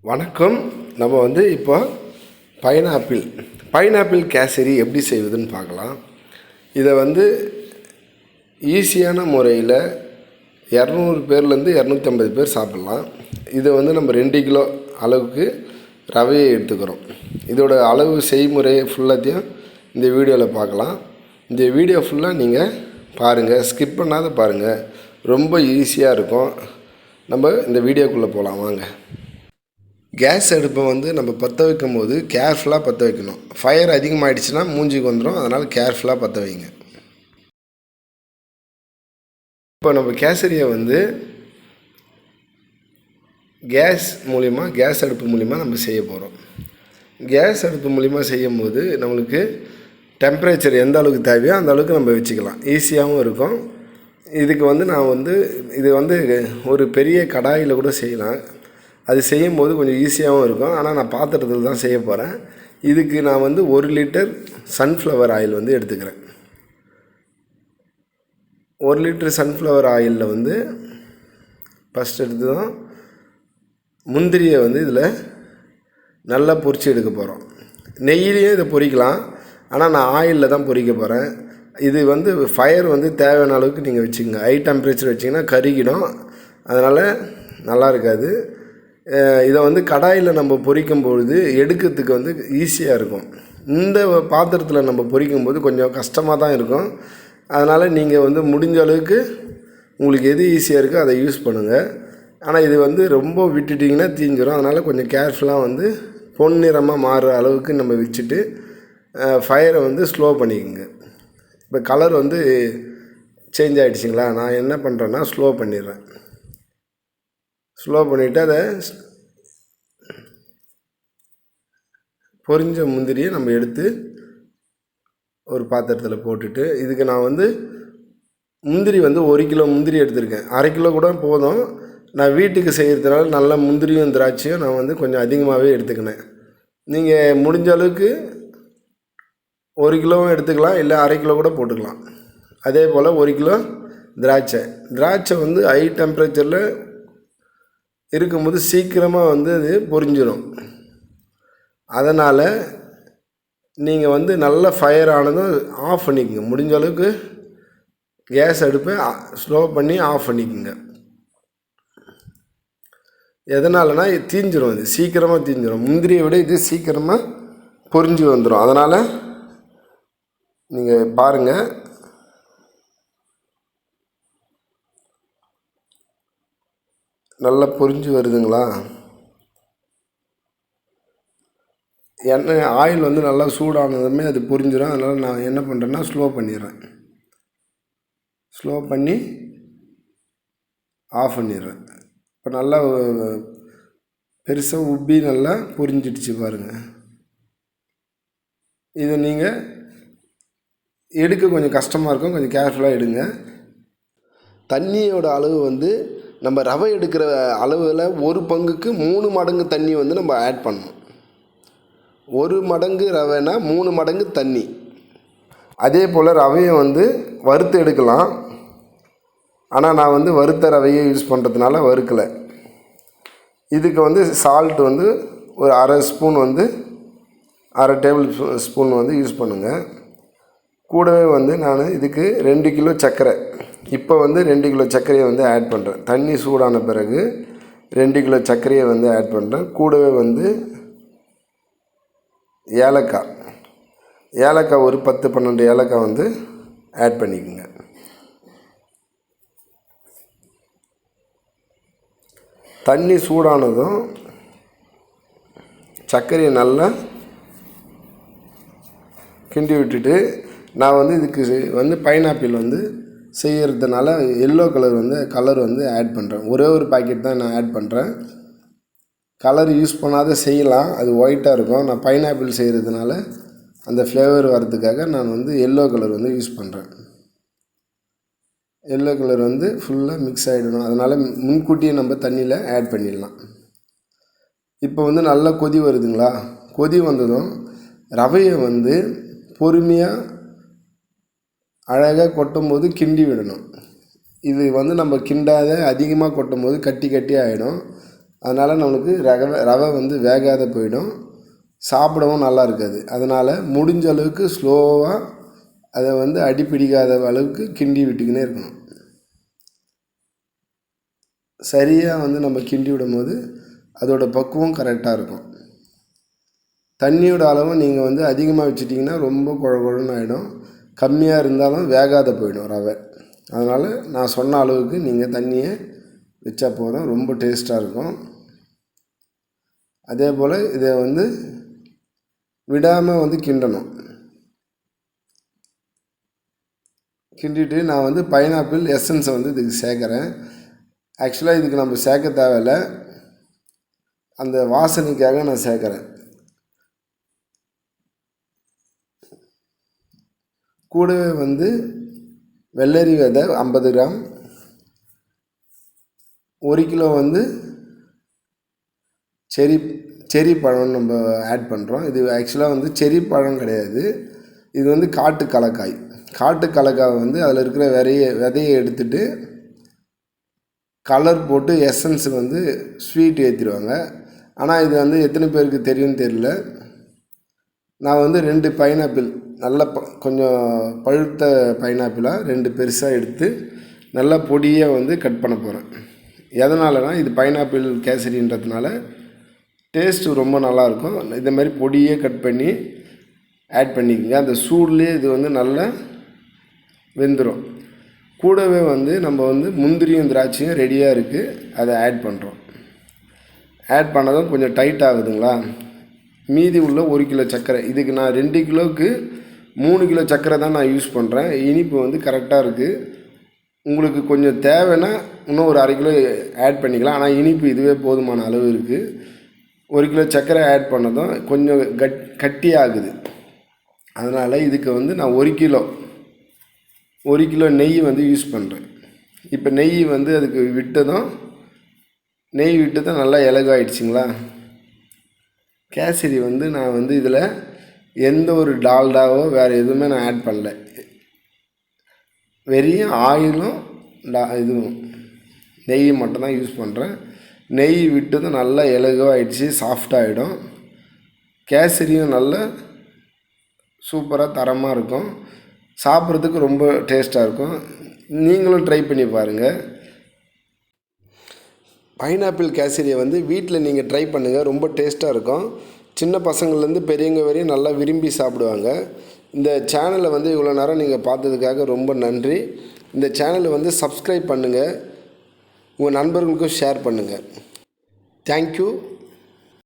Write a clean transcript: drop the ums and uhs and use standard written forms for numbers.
வணக்கம். நம்ம வந்து இப்போ பைனாப்பிள் கேசரி எப்படி செய்வதுன்னு பார்க்கலாம். இதை வந்து ஈஸியான முறையில் 200 பேர்லேருந்து 250 பேர் சாப்பிட்லாம். இதை வந்து நம்ம 2 கிலோ அளவுக்கு ரவையை எடுத்துக்கிறோம். இதோட அளவு செய்முறை ஃபுல்லாத்தையும் இந்த வீடியோவில் பார்க்கலாம். இந்த வீடியோ ஃபுல்லாக நீங்கள் பாருங்கள், ஸ்கிப் பண்ணாத பாருங்கள். ரொம்ப ஈஸியாக இருக்கும். நம்ம இந்த வீடியோக்குள்ளே போகலாம் வாங்க. கேஸ் அடுப்பை வந்து நம்ம பற்ற வைக்கும் போது கேர்ஃபுல்லாக பற்ற வைக்கணும். ஃபயர் அதிகமாகிடுச்சுன்னா மூஞ்சிக்கு வந்துடும். அதனால் கேர்ஃபுல்லாக பற்ற வைங்க. இப்போ நம்ம கேசரியை வந்து கேஸ் அடுப்பு மூலிமா நம்ம செய்ய போகிறோம். கேஸ் அடுப்பு மூலிமா செய்யும் போது நம்மளுக்கு டெம்பரேச்சர் எந்த அளவுக்கு தேவையோ அந்த அளவுக்கு நம்ம வச்சுக்கலாம். ஈஸியாகவும் இருக்கும். இதுக்கு வந்து இது வந்து ஒரு பெரிய கடாயில் கூட செய்யலாம். அது செய்யும்போது கொஞ்சம் ஈஸியாகவும் இருக்கும். ஆனால் நான் பாத்திரத்தில் தான் செய்ய போகிறேன். இதுக்கு நான் வந்து 1 லிட்டர் சன்ஃப்ளவர் ஆயில் வந்து எடுத்துக்கிறேன். 1 லிட்டர் சன்ஃப்ளவர் ஆயிலில் வந்து ஃபஸ்ட் எடுத்ததும் முந்திரியை வந்து இதில் நல்லா பொரித்து எடுக்க போகிறோம். நெய்யிலையும் இதை பொரிக்கலாம், ஆனால் நான் ஆயிலில் தான் பொரிக்க போகிறேன். இது வந்து ஃபயர் வந்து தேவையான அளவுக்கு நீங்கள் வச்சுக்கோங்க. ஹை டெம்பரேச்சர் வச்சிங்கன்னா கருகிடும், அதனால் நல்லா இருக்காது. இதை வந்து கடாயில் நம்ம பொரிக்கும் பொழுது எடுக்கிறதுக்கு வந்து ஈஸியாக இருக்கும். இந்த பாத்திரத்தில் நம்ம பொரிக்கும்போது கொஞ்சம் கஷ்டமாக தான் இருக்கும். அதனால் நீங்கள் வந்து முடிஞ்ச அளவுக்கு உங்களுக்கு எது ஈஸியாக இருக்கோ அதை யூஸ் பண்ணுங்கள். ஆனால் இது வந்து ரொம்ப விட்டுட்டிங்கன்னா தீஞ்சிடும். அதனால் கொஞ்சம் கேர்ஃபுல்லாக வந்து பொன்னிறமாக மாறுற அளவுக்கு நம்ம வச்சுட்டு ஃபயரை வந்து ஸ்லோ பண்ணிக்கோங்க. இப்போ கலர் வந்து சேஞ்ச் ஆகிடுச்சிங்களா, நான் என்ன பண்ணுறேன்னா ஸ்லோ பண்ணிடுறேன். ஸ்லோ பண்ணிவிட்டு அதை பொரிஞ்ச முந்திரியை நம்ம எடுத்து ஒரு பாத்திரத்தில் போட்டுட்டு, இதுக்கு நான் வந்து முந்திரி வந்து 1 கிலோ முந்திரி எடுத்திருக்கேன். 1/2 கிலோ கூட போதும். நான் வீட்டுக்கு செய்கிறதுனால நல்ல முந்திரியும் திராட்சையும் நான் வந்து கொஞ்சம் அதிகமாகவே எடுத்துக்கினேன். நீங்கள் முடிஞ்ச அளவுக்கு 1 கிலோவும் எடுத்துக்கலாம், இல்லை 1/2 கிலோ கூட போட்டுக்கலாம். அதே போல் 1 கிலோ திராட்சை வந்து ஹை டெம்பரேச்சரில் இருக்கும்போது சீக்கிரமாக வந்து அது பொரிஞ்சிடும். அதனால் நீங்கள் வந்து நல்ல ஃபயர் ஆனதும் ஆஃப் பண்ணிக்கோங்க. முடிஞ்ச அளவுக்கு கேஸ் அடுப்பை ஸ்லோ பண்ணி ஆஃப் பண்ணிக்கோங்க. எதனாலனா இது தீஞ்சிடும், இது சீக்கிரமாக தீஞ்சிடும். முந்திரியை விட இது சீக்கிரமாக பொரிஞ்சு வந்துடும். அதனால் நீங்கள் பாருங்கள். நல்லா பொரிஞ்சு வருதுங்களா? எண்ணெய் ஆயில் வந்து நல்லா சூடானதுமே அது பொரிஞ்சிடும். அதனால் நான் என்ன பண்ணுறேன்னா ஸ்லோ பண்ணிடுறேன். ஸ்லோ பண்ணி ஆஃப் பண்ணிடுறேன். இப்போ நல்லா பெருசாக உப்பி நல்லா பொரிஞ்சிடுச்சு பாருங்கள். இதை நீங்கள் எடுக்க கொஞ்சம் கஷ்டமாக இருக்கும், கொஞ்சம் கேர்ஃபுல்லாக எடுங்க. தண்ணியோட அளவு வந்து நம்ம ரவை எடுக்கிற அளவில் 1 பங்குக்கு 3 மடங்கு தண்ணி வந்து நம்ம ஆட் பண்ணணும். 1 மடங்கு ரவைனா 3 மடங்கு தண்ணி. அதே போல் ரவையை வந்து வறுத்து எடுக்கலாம், ஆனால் நான் வந்து வறுத்த ரவையை யூஸ் பண்ணுறதுனால வறுக்கலை. இதுக்கு வந்து சால்ட் வந்து ஒரு 1/2 ஸ்பூன் வந்து 1/2 டேபிள் ஸ்பூன் வந்து யூஸ் பண்ணுங்கள். கூடவே வந்து நான் இதுக்கு 2 கிலோ சர்க்கரை, இப்போ வந்து 2 கிலோ சர்க்கரையை வந்து ஆட் பண்ணுறேன். தண்ணி சூடான பிறகு 2 கிலோ சர்க்கரையை வந்து ஆட் பண்ணுறேன். கூடவே வந்து ஏலக்காய் ஒரு 10-12 ஏலக்காய் வந்து ஆட் பண்ணிக்கோங்க. தண்ணி சூடானதும் சர்க்கரையை நல்லா கிண்டி விட்டுட்டு, நான் வந்து இதுக்கு வந்து பைனாப்பிள் வந்து செய்கிறதுனால எல்லோ கலர் வந்து ஆட் பண்ணுறேன். ஒரே ஒரு பாக்கெட் தான் நான் ஆட் பண்ணுறேன். கலர் யூஸ் பண்ணாத செய்யலாம், அது ஒயிட்டாக இருக்கும். நான் பைனாப்பிள் செய்கிறதுனால அந்த ஃப்ளேவர் வரதுக்காக நான் வந்து எல்லோ கலர் வந்து யூஸ் பண்ணுறேன். எல்லோ கலர் வந்து ஃபுல்லாக மிக்ஸ் ஆகிடணும். அதனால் முன்கூட்டியே நம்ம தண்ணியில் ஆட் பண்ணிடலாம். இப்போ வந்து நல்லா கொதி வருதுங்களா? கொதி வந்ததும் ரவையை வந்து பொறுமையாக அழகாக கொட்டும்போது கிண்டி விடணும். இது வந்து நம்ம கிண்டாத அதிகமாக கொட்டும் போது கட்டி ஆகிடும். அதனால் நம்மளுக்கு ரவை வந்து வேகாத போயிடும், சாப்பிடவும் நல்லா இருக்காது. அதனால் முடிஞ்ச அளவுக்கு ஸ்லோவாக அதை வந்து அடிப்பிடிக்காத அளவுக்கு கிண்டி விட்டுக்கினே இருக்கணும். சரியாக வந்து நம்ம கிண்டி விடும்போது அதோட பக்குவம் கரெக்டாக இருக்கும். தண்ணியோட அளவும் நீங்கள் வந்து அதிகமாக வச்சிட்டிங்கன்னா ரொம்ப குழன்னு ஆகிடும், கம்மியாக இருந்தாலும் வேகாத போயிடும் ரவை. அதனால் நான் சொன்ன அளவுக்கு நீங்கள் தண்ணியை வச்சா போதும், ரொம்ப டேஸ்ட்டாக இருக்கும். அதே போல் இதை வந்து விடாமல் வந்து கிண்டணும். கிண்டிட்டு நான் வந்து பைனாப்பிள் எசன்ஸை வந்து இதுக்கு சேர்க்குறேன். ஆக்சுவலாக இதுக்கு நம்ம சேர்க்க தேவையில்லை, அந்த வாசனைக்காக நான் சேர்க்குறேன். கூடவே வந்து வெள்ளரி விதை 50 கிராம், 1 கிலோ வந்து செரி பழம் நம்ம ஆட் பண்ணுறோம். இது ஆக்சுவலாக வந்து செரி பழம் கிடையாது, இது வந்து காட்டு கலக்காய். காட்டு கலக்காய் வந்து அதில் இருக்கிற விதையை எடுத்துட்டு கலர் போட்டு எசன்ஸ் வந்து ஸ்வீட் ஏற்றிடுவாங்க. ஆனால் இது வந்து எத்தனை பேருக்கு தெரியும்னு தெரியல. நான் வந்து 2 பைனாப்பிள் நல்ல கொஞ்சம் பழுத்த பைனாப்பிளாக 2 பெருசாக எடுத்து நல்லா பொடியாக வந்து கட் பண்ண போகிறேன். எதனாலனா இது பைனாப்பிள் கேசரின்றதுனால டேஸ்ட்டு ரொம்ப நல்லாயிருக்கும். இந்த மாதிரி பொடியே கட் பண்ணி ஆட் பண்ணிக்கோங்க. அந்த சூட்லேயே இது வந்து நல்லா வெந்துடும். கூடவே வந்து நம்ம வந்து முந்திரியும் திராட்சையும் ரெடியாக இருக்குது, அதை ஆட் பண்ணுறோம். ஆட் பண்ணதும் கொஞ்சம் டைட் ஆகுதுங்களா, மீதி உள்ள 1 கிலோ சர்க்கரை, இதுக்கு நான் 2 கிலோவுக்கு 3 கிலோ சர்க்கரை தான் நான் யூஸ் பண்ணுறேன். இனிப்பு வந்து கரெக்டாக இருக்குது. உங்களுக்கு கொஞ்சம் தேவைன்னா இன்னும் ஒரு 1/2 கிலோ ஆட் பண்ணிக்கலாம், ஆனால் இனிப்பு இதுவே போதுமான அளவு இருக்குது. 1 கிலோ சர்க்கரை ஆட் பண்ணதும் கொஞ்சம் கட்டி ஆகுது. அதனால் இதுக்கு வந்து நான் 1 கிலோ நெய் வந்து யூஸ் பண்ணுறேன். இப்போ நெய் வந்து அதுக்கு விட்டதும் நல்லா இலகாயிடுச்சிங்களா. கேசரி வந்து நான் வந்து இதில் எந்த ஒரு டால்டாவோ வேறு எதுவுமே நான் ஆட் பண்ணல, வெறும் ஆயிலும் இதுவும் நெய் மட்டும்தான் யூஸ் பண்ணுறேன். நெய் விட்டதும் நல்லா இலகாயிடுச்சு, சாஃப்டாகிடும். கேசரியும் நல்லா சூப்பராக தரமாக இருக்கும், சாப்பிட்றதுக்கு ரொம்ப டேஸ்ட்டாக இருக்கும். நீங்களும் ட்ரை பண்ணி பாருங்கள். பைனாப்பிள் கேசரியை வந்து வீட்டில் நீங்கள் ட்ரை பண்ணுங்கள், ரொம்ப டேஸ்ட்டாக இருக்கும். சின்ன பசங்கள்லேருந்து பெரியவங்க வரையும் நல்லா விரும்பி சாப்பிடுவாங்க. இந்த சேனலை வந்து இவ்வளோ நேரம் நீங்கள் பார்த்ததுக்காக ரொம்ப நன்றி. இந்த சேனலை வந்து சப்ஸ்கிரைப் பண்ணுங்கள், உங்கள் நண்பர்களுக்கும் ஷேர் பண்ணுங்கள். தேங்க்யூ.